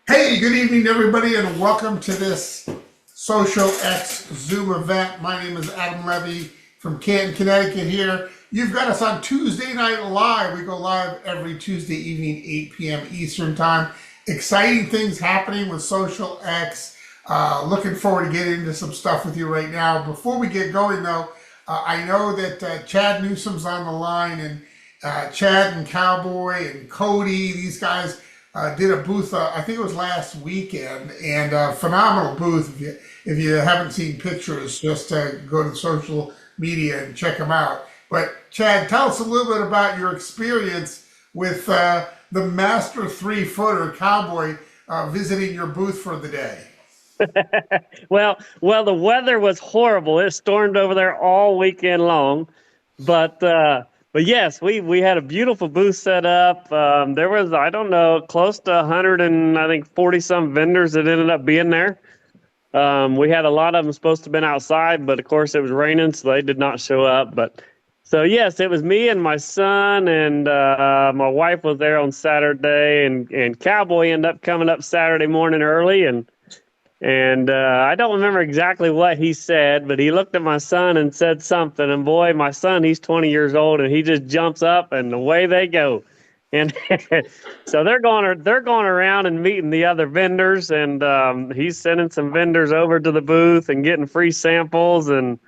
Hey, good evening, everybody, and welcome to this Social X Zoom event. My name is Adam Levy from Canton, Connecticut here. You've got us on Tuesday Night Live. We go live every Tuesday evening, 8 p.m. Eastern Time. Exciting things happening with Social X. Looking forward to getting into some stuff with you right now. Before we get going, though, I know that Chad Newsom's on the line, and Chad and Cowboy and Cody, these guys did a booth, I think it was last weekend, and phenomenal booth. If you haven't seen pictures, just go to social media and check them out. But Chad, tell us a little bit about your experience with the Master 3-footer Cowboy visiting your booth for the day. Well, the weather was horrible. It stormed over there all weekend long, but yes, we had a beautiful booth set up. There was, I don't know, close to 100 and I think 40 some vendors that ended up being there. We had a lot of them supposed to have been outside, but of course it was raining, so they did not show up. But so yes, it was me and my son, and my wife was there on Saturday, and Cowboy ended up coming up Saturday morning early, and I don't remember exactly what he said, but he looked at my son and said something. And boy, my son, he's 20 years old, and he just jumps up, and away they go. And so they're going around and meeting the other vendors, and he's sending some vendors over to the booth and getting free samples. And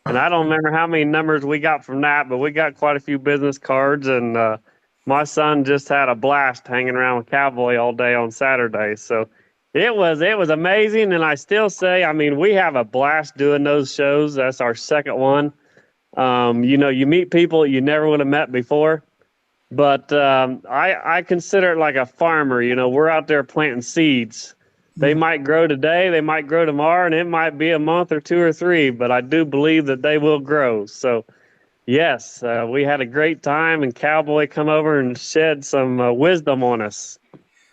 I don't remember how many numbers we got from that, but we got quite a few business cards. And my son just had a blast hanging around with Cowboy all day on Saturday. So it was amazing, and I still say, I mean, we have a blast doing those shows. That's our second one. You meet people you never would have met before, but I consider it like a farmer. We're out there planting seeds. They might grow today, they might grow tomorrow, and it might be a month or two or three, but I do believe that they will grow. So yes, we had a great time, and Cowboy come over and shed some wisdom on us.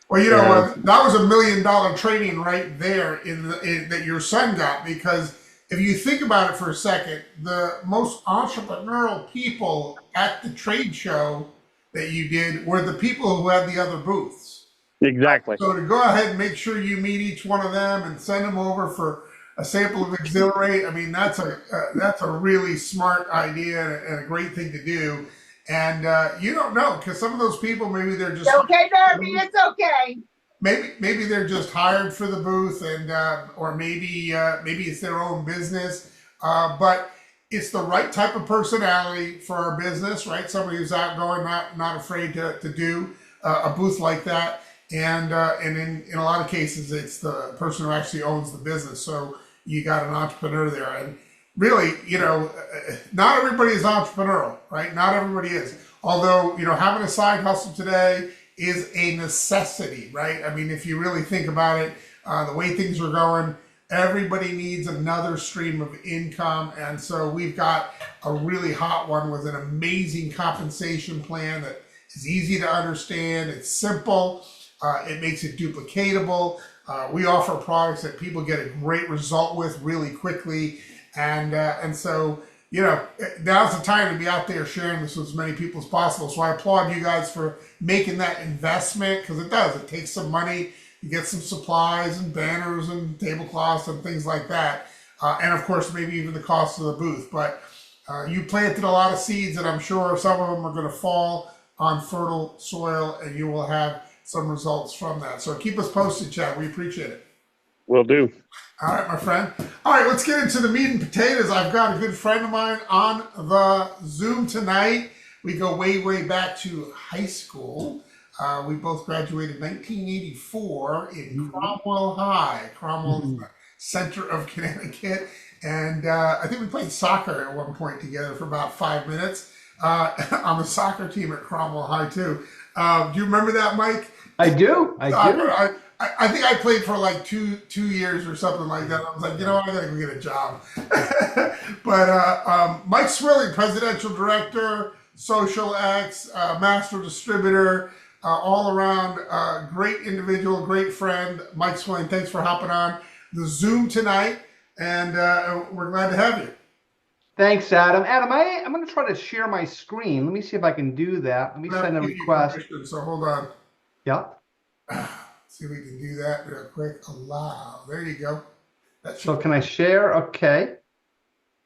Well, Uh, that was $1 million training right there that your son got, because if you think about it for a second, the most entrepreneurial people at the trade show that you did were the people who had the other booths. exactly. So to go ahead and make sure you meet each one of them and send them over for a sample of Exhilarate, I mean, that's a really smart idea and a great thing to do. And you don't know, because some of those people, maybe they're just It's okay, Darby. It's okay. maybe they're just hired for the booth, and or maybe it's their own business, but it's the right type of personality for our business, right? Somebody who's outgoing, not afraid to do a booth like that. And in a lot of cases, it's the person who actually owns the business. So you got an entrepreneur there, and really, not everybody is entrepreneurial, right? Not everybody is. Although, having a side hustle today is a necessity, right? I mean, if you really think about it, the way things are going, everybody needs another stream of income. And so we've got a really hot one with an amazing compensation plan that is easy to understand. It's simple. It makes it duplicatable. We offer products that people get a great result with really quickly. And so, now's the time to be out there sharing this with as many people as possible. So I applaud you guys for making that investment, because it does. It takes some money. You get some supplies and banners and tablecloths and things like that. And of course, maybe even the cost of the booth. But you planted a lot of seeds, and I'm sure some of them are going to fall on fertile soil, and you will have some results from that. So keep us posted, Chad. We appreciate it. Will do. All right, my friend. All right, let's get into the meat and potatoes. I've got a good friend of mine on the Zoom tonight. We go way, way back to high school. We both graduated 1984 in Cromwell High. Cromwell is the center of Connecticut. And I think we played soccer at one point together for about 5 minutes on the soccer team at Cromwell High, too. Do you remember that, Mike? I do. I do. I think I played for like two years or something like that. I was like, I gotta go get a job. But Mike Swilling, presidential director, Social X, master distributor, all around great individual, great friend. Mike Swilling, thanks for hopping on the Zoom tonight, and we're glad to have you. Thanks, Adam. Adam, I'm going to try to share my screen. Let me see if I can do that. Let me send a request. So hold on. Yeah. See if we can do that real quick. Allow. There you go. That So should. can I share? Okay.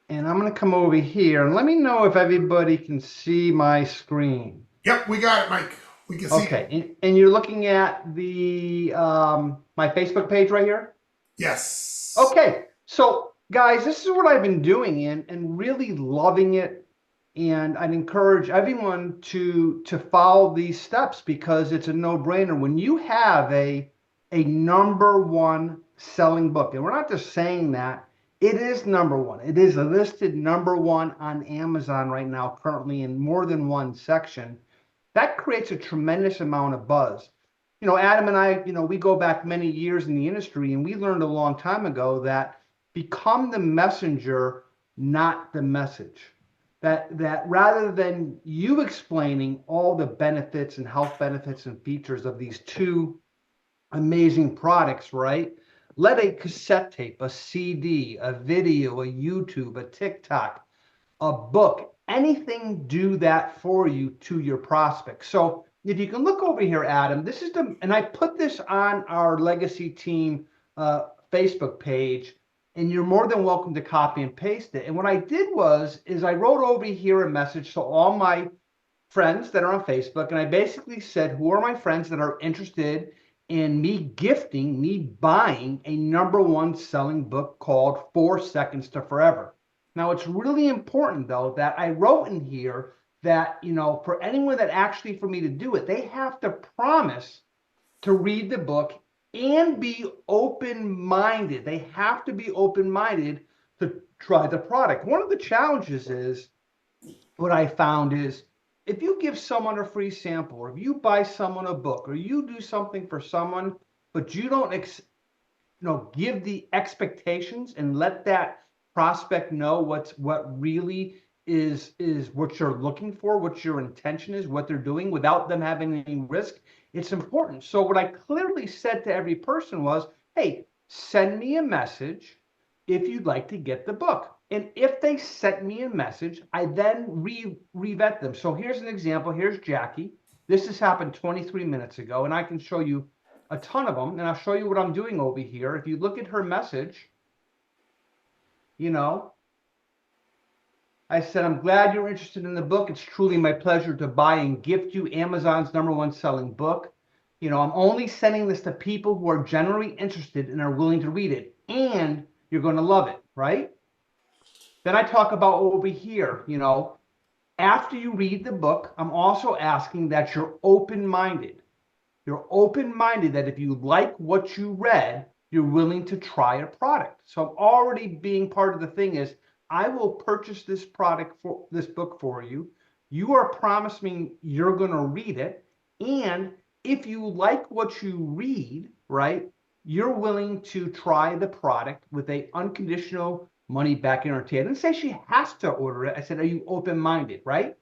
And I'm going to come over here and let me know if everybody can see my screen. Yep, we got it, Mike. We can see. Okay. And you're looking at the my Facebook page right here? Yes. Okay. So guys, this is what I've been doing and really loving it. And I'd encourage everyone to follow these steps because it's a no-brainer. When you have a number one selling book, and we're not just saying that, it is number one. It is listed number one on Amazon right now, currently in more than one section. That creates a tremendous amount of buzz. You know, Adam and I, we go back many years in the industry, and we learned a long time ago that become the messenger, not the message. That rather than you explaining all the benefits and health benefits and features of these two amazing products, right? Let a cassette tape, a CD, a video, a YouTube, a TikTok, a book, anything do that for you to your prospects. So if you can look over here, Adam, this is and I put this on our Legacy Team Facebook page, and you're more than welcome to copy and paste it. And what I did is I wrote over here a message to all my friends that are on Facebook, and I basically said, who are my friends that are interested in me buying a number one selling book called 4 Seconds to Forever. Now, it's really important, though, that I wrote in here that, for anyone that actually for me to do it, they have to promise to read the book and be open-minded. They have to be open-minded to try the product. One of the challenges is, what I found is, if you give someone a free sample, or if you buy someone a book, or you do something for someone, but you don't give the expectations and let that prospect know what really is what you're looking for, what your intention is, what they're doing without them having any risk, it's important. So what I clearly said to every person was, hey, send me a message if you'd like to get the book. And if they sent me a message, I then re-vet them. So here's an example. Here's Jackie. This has happened 23 minutes ago, and I can show you a ton of them, and I'll show you what I'm doing over here. If you look at her message, I said, I'm glad you're interested in the book. It's truly my pleasure to buy and gift you Amazon's number one selling book. I'm only sending this to people who are generally interested and are willing to read it, and you're going to love it, right? Then I talk about over here, after you read the book, I'm also asking that you're open-minded. You're open-minded that if you like what you read, you're willing to try a product. So I'm already being part of the thing is, I will purchase this book for you. You are promising you're going to read it. And if you like what you read, right, you're willing to try the product with a unconditional money back guarantee. I didn't say she has to order it. I said, are you open-minded, right?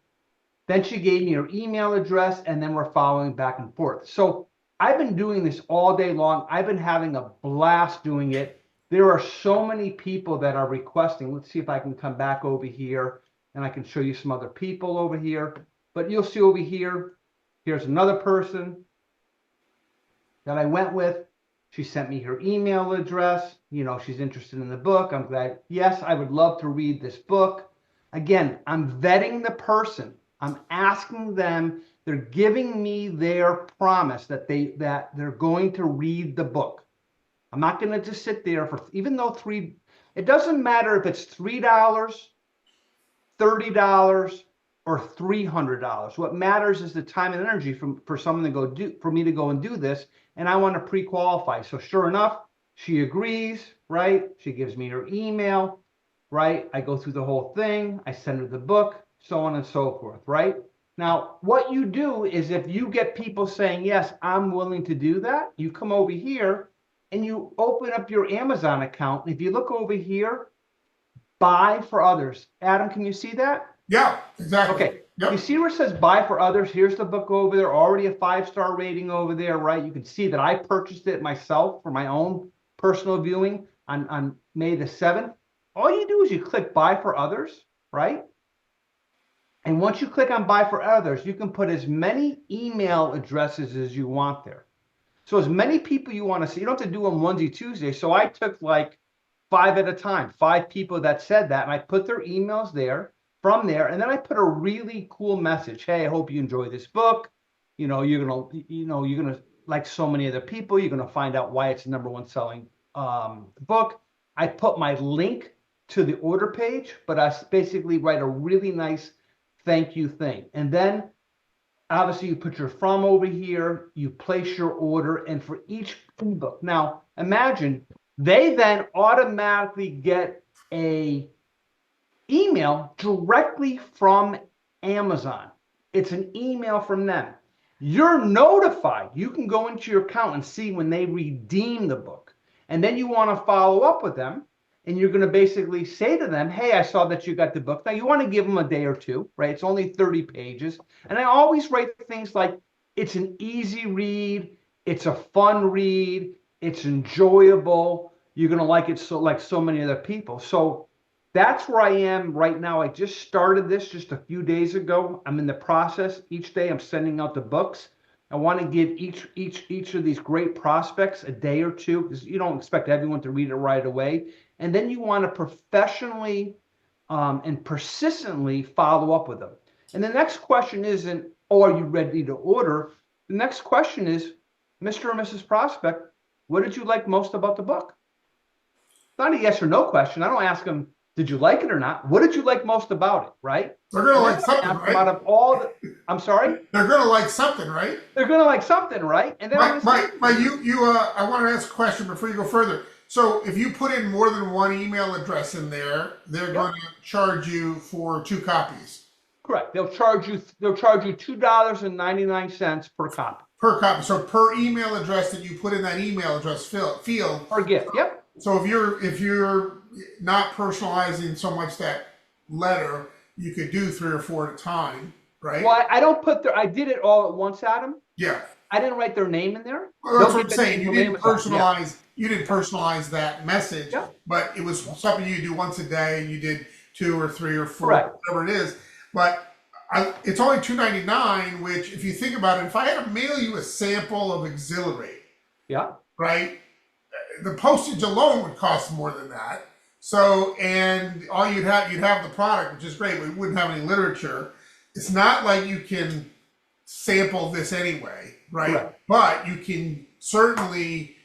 Then she gave me her email address, and then we're following back and forth. So I've been doing this all day long. I've been having a blast doing it. There are so many people that are requesting. Let's see if I can come back over here, and I can show you some other people over here. But you'll see over here, here's another person that I went with. She sent me her email address. She's interested in the book. I'm glad. Yes, I would love to read this book. Again, I'm vetting the person. I'm asking them. They're giving me their promise that they're going to read the book. I'm not going to just sit there even though it doesn't matter if it's $3, $30, or $300. What matters is the time and energy for someone for me to go and do this. And I want to pre-qualify. So sure enough, she agrees, right? She gives me her email, right? I go through the whole thing. I send her the book, so on and so forth, right? Now, what you do is if you get people saying, yes, I'm willing to do that, you come over here and you open up your Amazon account. And if you look over here, buy for others. Adam, can you see that? Yeah, exactly. Okay. Yep. You see where it says buy for others? Here's the book over there, already a 5-star rating over there, right? You can see that I purchased it myself for my own personal viewing on May the 7th. All you do is you click buy for others, right? And once you click on buy for others, you can put as many email addresses as you want there. So as many people you want to see, you don't have to do them onesie Tuesday. So I took like 5 at a time, 5 people that said that, and I put their emails there from there, and then I put a really cool message. Hey, I hope you enjoy this book. You're gonna like so many other people. You're gonna find out why it's the #1 selling book. I put my link to the order page, but I basically write a really nice thank you thing, and then obviously you put your from over here, you place your order, and for each ebook. Now, imagine they then automatically get a email directly from Amazon. It's an email from them. You're notified. You can go into your account and see when they redeem the book. And then you want to follow up with them. And you're going to basically say to them, hey, I saw that you got the book. Now, you want to give them a day or two, right? It's only 30 pages. And I always write things like, it's an easy read. It's a fun read. It's enjoyable. You're going to like it like so many other people. So that's where I am right now. I just started this just a few days ago. I'm in the process. Each day I'm sending out the books. I want to give each of these great prospects a day or two, because you don't expect everyone to read it right away. And then you want to professionally and persistently follow up with them. And the next question isn't, oh, are you ready to order? The next question is, Mr. or Mrs. Prospect, what did you like most about the book? It's not a yes or no question. I don't ask them, did you like it or not? What did you like most about it, right? They're going to like something, right? Out of all I'm sorry? They're going to like something, right? They're going to like something, right? And then I want to ask a question before you go further. So if you put in more than one email address in there, they're going to charge you for 2 copies. Correct. They'll charge you $2.99 per copy. Per copy. So per email address that you put in that email address field. Per gift. Yep. So if you're not personalizing so much that letter, you could do 3 or 4 at a time, right? Well, I don't put I did it all at once, Adam. Yeah. I didn't write their name in there. Well, that's what I'm saying. You didn't personalize. Yeah. You didn't personalize that message, but it was something you do once a day, and you did 2 or 3 or 4, Correct. whatever it is. But it's only $2.99. Which, if you think about it, if I had to mail you a sample of Exhilarate, right, the postage alone would cost more than that. So, and all you'd have the product, which is great, but we wouldn't have any literature. It's not like you can sample this anyway, right? Correct. But you can certainly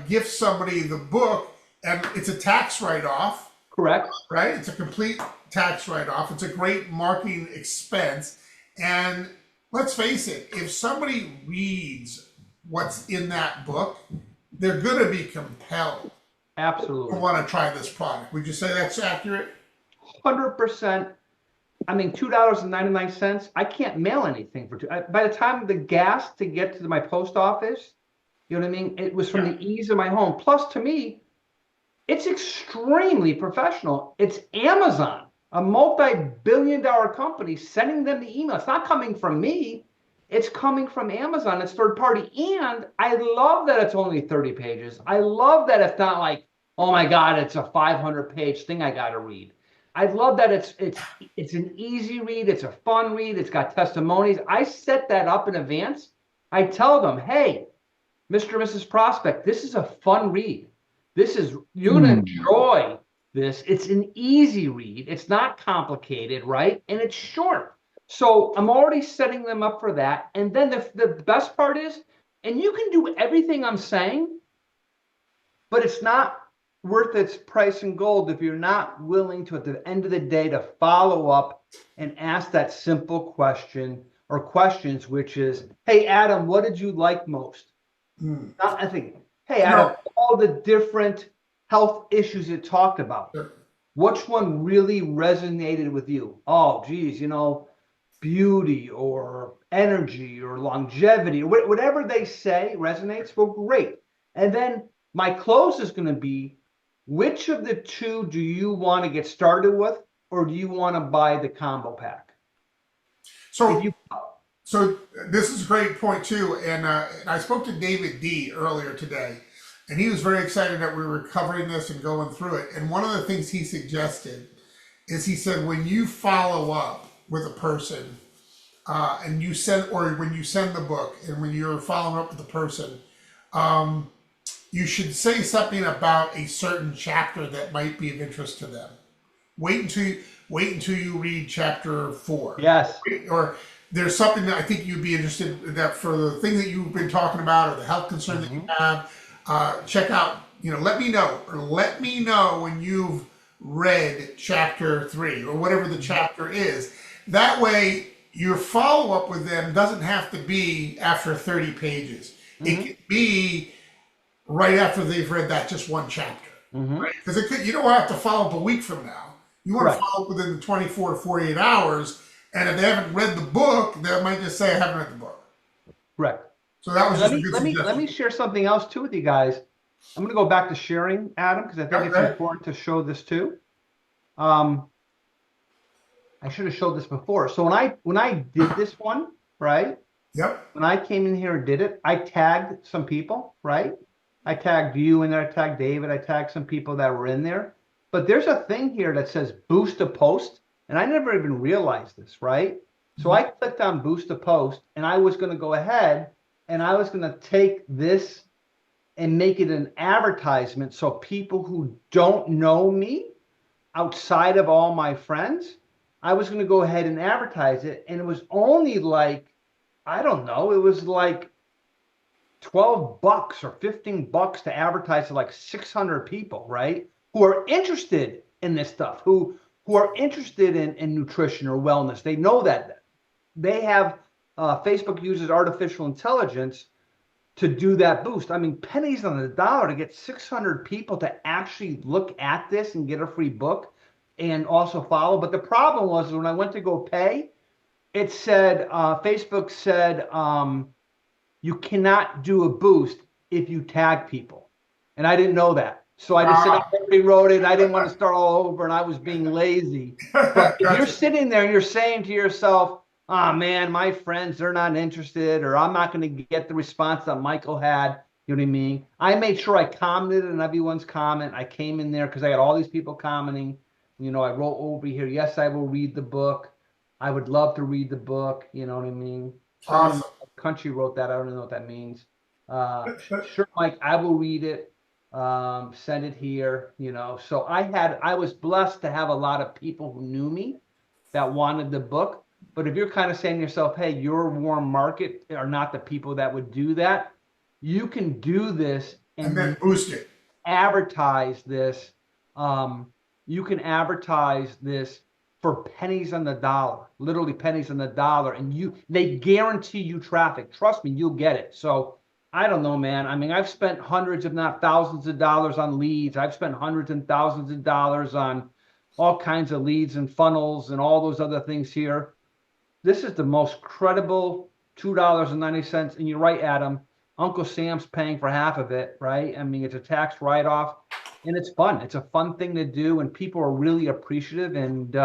gift somebody the book, and it's a tax write-off. Correct. Right? It's a complete tax write-off. It's a great marketing expense. And let's face it, if somebody reads what's in that book, they're going to be compelled. Absolutely. To want to try this product. Would you say that's accurate? 100%. I mean, $2.99. I can't mail anything for by the time the gas to get to my post office, you know what I mean? It was from the ease of my home. Plus, to me, it's extremely professional. It's Amazon, a multi-billion-dollar company, sending them the email. It's not coming from me. It's coming from Amazon. It's third party. And I love that it's only 30 pages. I love that it's not like, oh my God, it's a 500-page thing I got to read. I love that it's an easy read. It's a fun read. It's got testimonies. I set that up in advance. I tell them, hey, Mr. or Mrs. Prospect, this is a fun read. You're going to enjoy this. It's an easy read. It's not complicated, right? And it's short. So I'm already setting them up for that. And then the best part is, and you can do everything I'm saying, but it's not worth its price in gold if you're not willing to, at the end of the day, to follow up and ask that simple question or questions, which is, hey, Adam, what did you like most? Not, I think, hey, Adam, all the different health issues it talked about, which one really resonated with you? Oh, geez, beauty or energy or longevity or whatever they say resonates. Well, great. And then my close is going to be, which of the 2 do you want to get started with, or do you want to buy the combo pack? So this is a great point too. And I spoke to David D earlier today, and he was very excited that we were covering this and going through it. And one of the things he suggested is, he said, when you follow up with a person, and when you send the book, and when you're following up with the person, you should say something about a certain chapter that might be of interest to them. Wait until you read chapter 4. Yes. Or there's something that I think you'd be interested in, that for the thing that you've been talking about or the health concern that you have. Check out. Let me know, or let me know when you've read chapter 3 or whatever the chapter is. That way, your follow up with them doesn't have to be after 30 pages. It can be right after they've read that just one chapter, right? Because you don't have to follow up a week from now. You want to follow up within the 24 to 48 hours, and if they haven't read the book, they might just say, "I haven't read the book." Correct. So that was Let just a me good let me suggestion. let me share something else too with you guys. I'm going to go back to sharing, Adam, because I think it's Okay. important to show this too. I should have showed this before. So when I did this one, right? Yep. When I came in here and did it, I tagged some people, right? I tagged you in there, I tagged David, I tagged some people that were in there. But there's a thing here that says boost a post, and I never even realized this, right? So I clicked on boost a post, and I was going to go ahead and I was going to take this and make it an advertisement so people who don't know me outside of all my friends, I was going to go ahead and advertise it. And it was only like, I don't know, it was like $12 or $15 to advertise to like 600 people, right? Who are interested in this stuff, who are interested in nutrition or wellness. They know that they have Facebook uses artificial intelligence to do that boost. I mean, pennies on the dollar to get 600 people to actually look at this and get a free book and also follow. But the problem was when I went to go pay, it said, Facebook said, you cannot do a boost if you tag people. And I didn't know that. So I just said, I rewrote it. I didn't want to start all over and I was being lazy. But if you're sitting there and you're saying to yourself, oh man, my friends, they're not interested, or I'm not going to get the response that Michael had. You know what I mean? I made sure I commented on everyone's comment. I came in there because I had all these people commenting. I wrote over here, yes, I will read the book. I would love to read the book. You know what I mean? Someone in the country wrote that. I don't know what that means. Sure, Mike, I will read it. Send it here. So I was blessed to have a lot of people who knew me that wanted the book. But if you're kind of saying to yourself, hey, your warm market are not the people that would do that, you can do this and then boost it. Advertise this. You can advertise this for pennies on the dollar, literally pennies on the dollar, and they guarantee you traffic. Trust me, you'll get it. So I don't know, man. I mean, I've spent hundreds, if not thousands of dollars on leads. I've spent hundreds and thousands of dollars on all kinds of leads and funnels and all those other things here. This is the most credible $2.90. And you're right, Adam. Uncle Sam's paying for half of it, right? I mean, it's a tax write-off, and it's fun. It's a fun thing to do, and people are really appreciative. And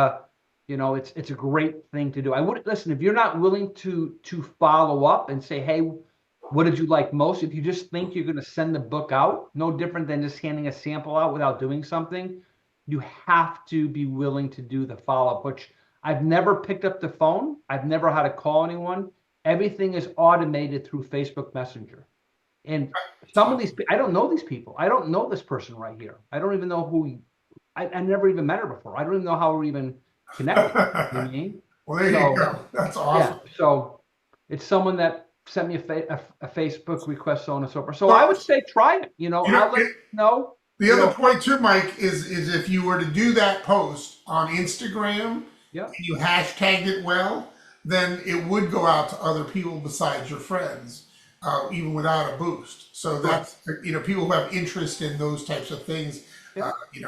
it's a great thing to do. I would listen if you're not willing to follow up and say, hey, what did you like most? If you just think you're going to send the book out, no different than just handing a sample out without doing something, you have to be willing to do the follow-up, which I've never picked up the phone. I've never had to call anyone. Everything is automated through Facebook Messenger. And some of these, I don't know these people. I don't know this person right here. I don't even know I never even met her before. I don't even know how we're even connected. You know what I mean? Well, there you go. That's awesome. Yeah, so it's someone that sent me a Facebook request, so on and so forth. So I would say try it. I'll let you know. The other point too, Mike, is if you were to do that post on Instagram, and you hashtagged it well, then it would go out to other people besides your friends, even without a boost. So that's people who have interest in those types of things,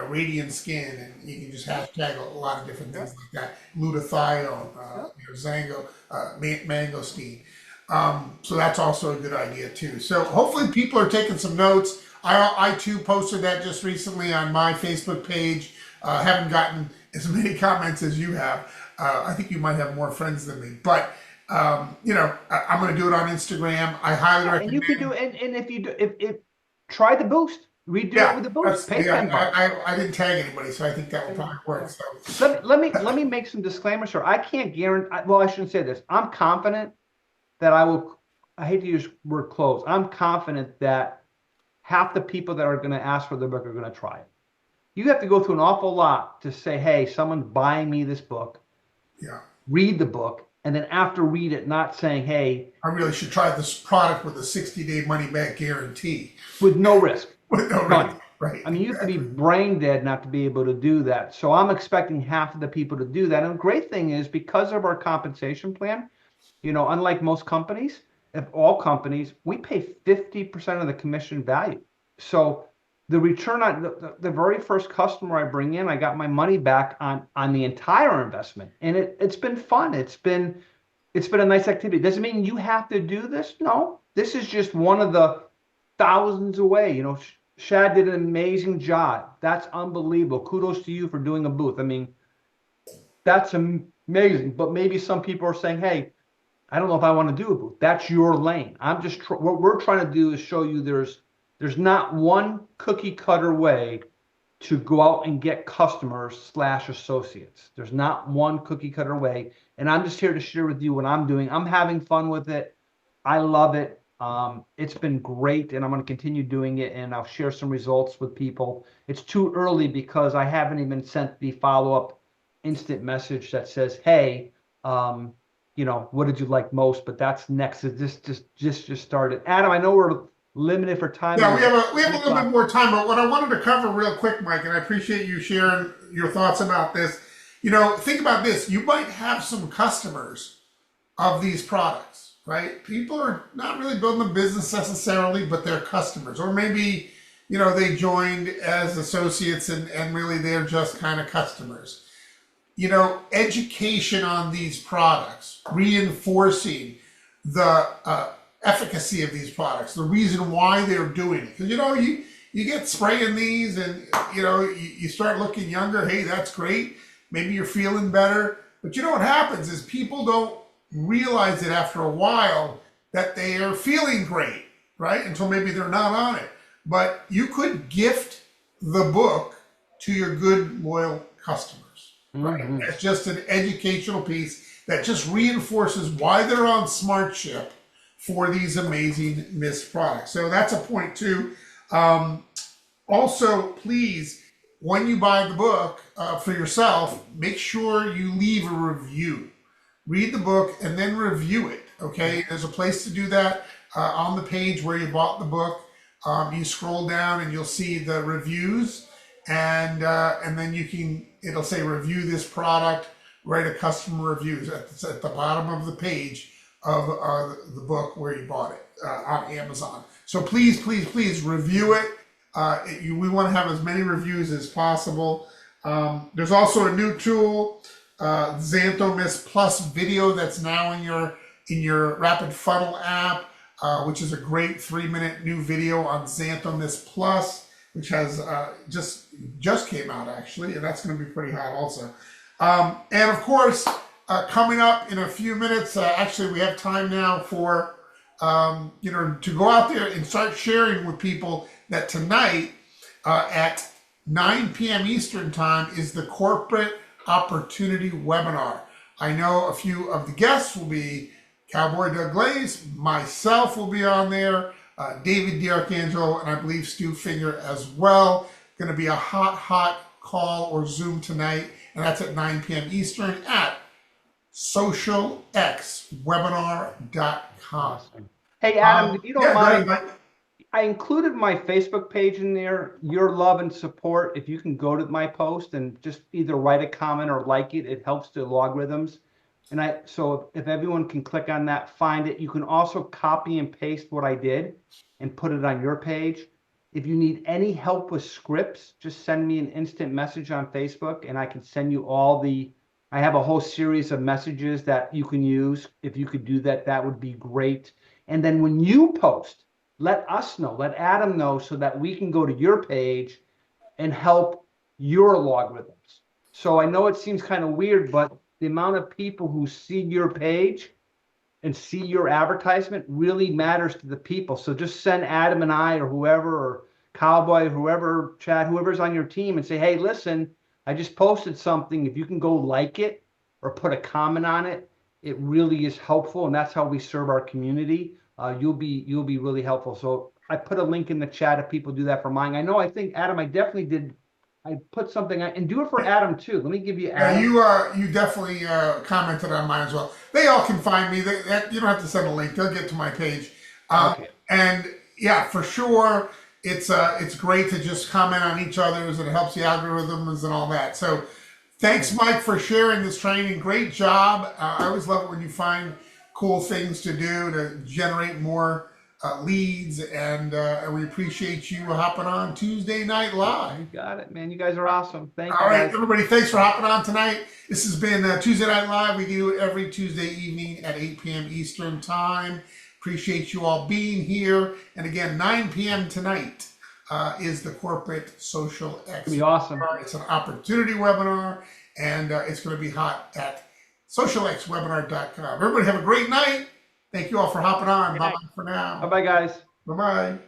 radiant skin, and you can just hashtag a lot of different things like that. Glutathione, Zango, mangosteen. So that's also a good idea too. So hopefully people are taking some notes. I too posted that just recently on my Facebook page. Haven't gotten as many comments as you have. I think you might have more friends than me, but I'm going to do it on Instagram. I highly recommend. And you can do it. And if you do, if try the boost, redo it with the boost. Pay $10. I didn't tag anybody, so I think that will probably work. So let me make some disclaimers, sir. I can't guarantee. Well, I shouldn't say this. I'm confident that I will I hate to use the word close. I'm confident that half the people that are going to ask for the book are going to try it. You have to go through an awful lot to say, hey, someone's buying me this book, Yeah. read the book, and then after read it, not saying, hey, I really should try this product with a 60-day money back guarantee. with no risk. With no None. risk. Right. I mean, you have to be brain dead not to be able to do that. So I'm expecting half of the people to do that. And the great thing is, because of our compensation plan, unlike most companies, if all companies, we pay 50% of the commission value. So the return on the very first customer I bring in, I got my money back on the entire investment. And it's been fun. It's been a nice activity. Doesn't mean you have to do this. No, this is just one of the thousands away. Shad did an amazing job. That's unbelievable. Kudos to you for doing a booth. I mean, that's amazing. But maybe some people are saying, hey, I don't know if I want to do a booth. That's your lane. What we're trying to do is show you there's not one cookie cutter way to go out and get customers/associates. There's not one cookie cutter way. And I'm just here to share with you what I'm doing. I'm having fun with it. I love it. It's been great, and I'm going to continue doing it, and I'll share some results with people. It's too early because I haven't even sent the follow-up instant message that says, hey, what did you like most? But that's next. This just started. Adam, I know we're limited for time. Yeah, we have a little bit more time, but what I wanted to cover real quick, Mike, and I appreciate you sharing your thoughts about this. Think about this. You might have some customers of these products, right? People are not really building a business necessarily, but they're customers. Or maybe, they joined as associates and really they're just kind of customers. Education on these products, reinforcing the efficacy of these products, the reason why they're doing it. Because you get spraying these and you start looking younger. Hey, that's great. Maybe you're feeling better. But what happens is people don't realize it after a while that they are feeling great, right? Until maybe they're not on it. But you could gift the book to your good, loyal customers. Right. Mm-hmm. It's just an educational piece that just reinforces why they're on SmartShip for these amazing mist products. So that's a point too. Also, please, when you buy the book for yourself, make sure you leave a review. Read the book and then review it. Okay, there's a place to do that on the page where you bought the book. You scroll down and you'll see the reviews, and then it'll say review this product. Write a customer reviews at the bottom of the page of the book where you bought it on Amazon. So please review it. We want to have as many reviews as possible. There's also a new tool, Xanthomist Plus Video, that's now in your Rapid Funnel app, which is a great 3-minute new video on Xanthomist Plus, which has just came out actually, and that's going to be pretty hot also. And of course, coming up in a few minutes, actually we have time now for to go out there and start sharing with people that tonight at 9 p.m. Eastern time is the Corporate Opportunity Webinar. I know a few of the guests will be Cowboy Doug Glaze, myself will be on there, David DiArcangelo, and I believe Stu Finger as well. Going to be a hot call or Zoom tonight, and that's at 9 p.m. Eastern at socialxwebinar.com. Awesome. Hey, Adam, if you don't mind, Mike. I included my Facebook page in there, your love and support. If you can go to my post and just either write a comment or like it, it helps the logarithms. And so if everyone can click on that, find it. You can also copy and paste what I did and put it on your page. If you need any help with scripts, just send me an instant message on Facebook and I can send you I have a whole series of messages that you can use. If you could do that, that would be great. And then when you post, let us know, let Adam know, so that we can go to your page and help your logarithms. So I know it seems kind of weird, but the amount of people who see your page and see your advertisement really matters to the people. So just send Adam and I or whoever, or Cowboy, whoever, Chad, whoever's on your team, and say, hey, listen, I just posted something. If you can go like it or put a comment on it, it really is helpful. And that's how we serve our community. you'll be really helpful. So I put a link in the chat if people do that for mine. I think Adam, I definitely did. I put something and do it for Adam too. Let me give you Yeah, Adam. you definitely commented on mine as well. They all can find me. You don't have to send a link; they'll get to my page. Okay. And yeah, for sure, it's great to just comment on each other's, and it helps the algorithms and all that. So, thanks, Mike, for sharing this training. Great job. I always love it when you find cool things to do to generate more leads, and we appreciate you hopping on Tuesday Night Live. You got it, man. You guys are awesome. Thank All you, right, guys. everybody, thanks for hopping on tonight. This has been Tuesday Night Live. We do it every Tuesday evening at 8 p.m. Eastern Time. Appreciate you all being here. And again, 9 p.m. tonight is the Corporate Social X. It's gonna be awesome. It's an opportunity webinar, and it's going to be hot at socialxwebinar.com. Everybody have a great night. Thank you all for hopping on. Bye-bye for now. Bye-bye, guys. Bye-bye.